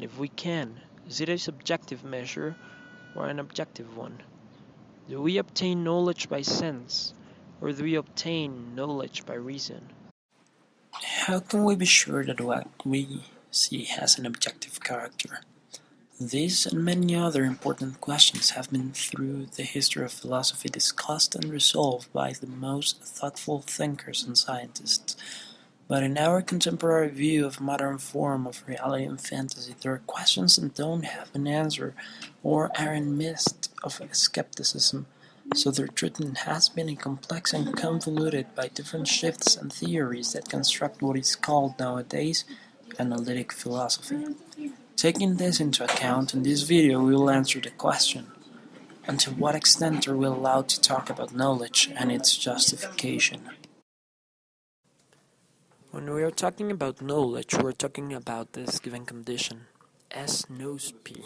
And if we can, is it a subjective measure or an objective one? Do we obtain knowledge by sense, or do we obtain knowledge by reason? How can we be sure that what we see has an objective character? These and many other important questions have been through the history of philosophy discussed and resolved by the most thoughtful thinkers and scientists. But in our contemporary view of modern form of reality and fantasy, there are questions that don't have an answer or are in midst of skepticism, so their treatment has been complex and convoluted by different shifts and theories that construct what is called nowadays analytic philosophy. Taking this into account, in this video we will answer the question: unto what extent are we allowed to talk about knowledge and its justification? When we are talking about knowledge, we're talking about this given condition, S knows P,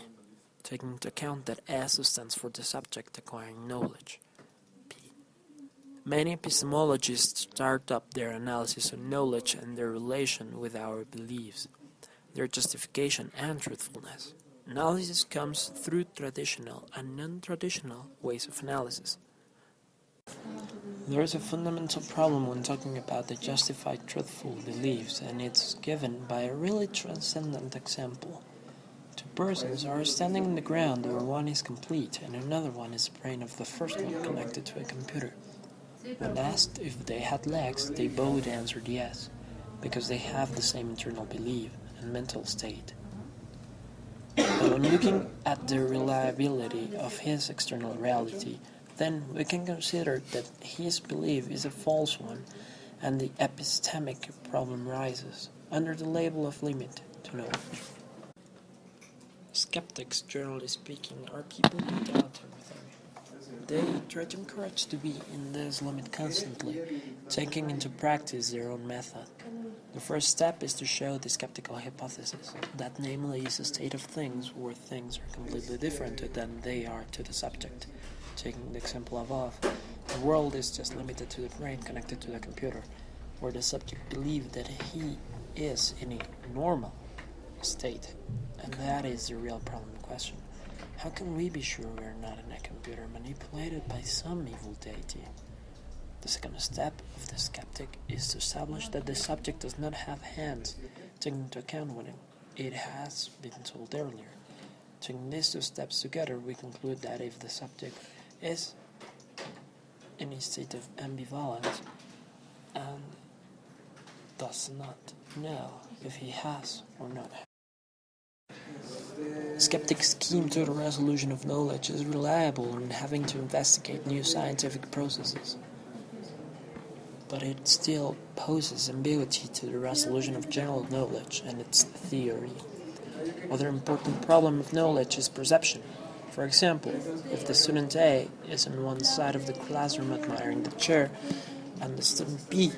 taking into account that S stands for the subject acquiring knowledge, P. Many epistemologists start up their analysis of knowledge and their relation with our beliefs, their justification and truthfulness. Analysis comes through traditional and non-traditional ways of analysis. There is a fundamental problem when talking about the justified truthful beliefs, and it's given by a really transcendent example. Two persons are standing on the ground where one is complete and another one is the brain of the first one connected to a computer. When asked if they had legs, they both answered yes, because they have the same internal belief and mental state. But when looking at the reliability of his external reality, then we can consider that his belief is a false one, and the epistemic problem rises, under the label of limit to knowledge. Skeptics, generally speaking, are people who doubt everything. They try to encourage to be in this limit constantly, taking into practice their own method. The first step is to show the skeptical hypothesis, that namely is a state of things where things are completely different than they are to the subject. Taking the example above, the world is just limited to the brain connected to the computer, where the subject believes that he is in a normal state, and that is the real problem in question. How can we be sure we are not in a computer manipulated by some evil deity? The second step of the skeptic is to establish that the subject does not have hands, taking into account what it has been told earlier. Taking these two steps together, we conclude that if the subject is in a state of ambivalence and does not know if he has or not. Skeptic's scheme to the resolution of knowledge is reliable in having to investigate new scientific processes, but it still poses ambiguity to the resolution of general knowledge and its theory. Other important problem of knowledge is perception. For example, if the student A is on one side of the classroom admiring the chair, and the student B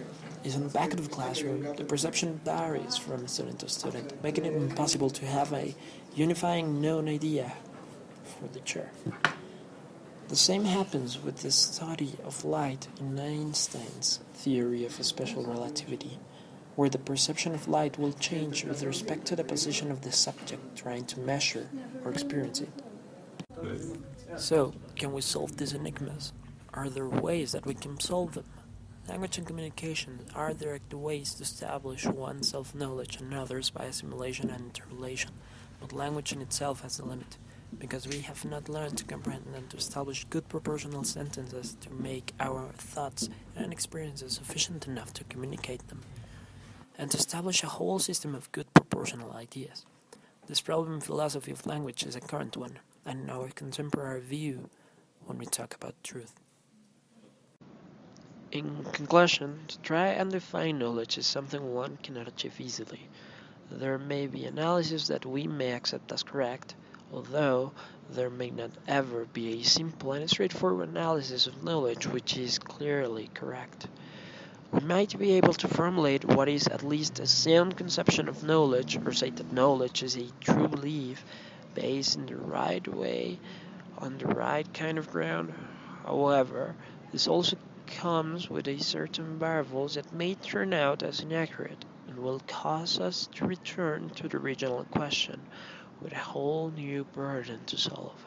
is on the back of the classroom, the perception varies from student to student, making it impossible to have a unifying known idea for the chair. The same happens with the study of light in Einstein's theory of special relativity, where the perception of light will change with respect to the position of the subject trying to measure or experience it. So, can we solve these enigmas? Are there ways that we can solve them? Language and communication are direct ways to establish one's self-knowledge and others by assimilation and interrelation, but language in itself has a limit, because we have not learned to comprehend and to establish good proportional sentences to make our thoughts and experiences sufficient enough to communicate them, and to establish a whole system of good proportional ideas. This problem in philosophy of language is a current one, and in our contemporary view when we talk about truth. In conclusion, to try and define knowledge is something one cannot achieve easily. There may be analysis that we may accept as correct, although there may not ever be a simple and straightforward analysis of knowledge which is clearly correct. We might be able to formulate what is at least a sound conception of knowledge, or say that knowledge is a true belief based in the right way, on the right kind of ground. However, this also comes with a certain variables that may turn out as inaccurate, and and will cause us to return to the original question with a whole new burden to solve.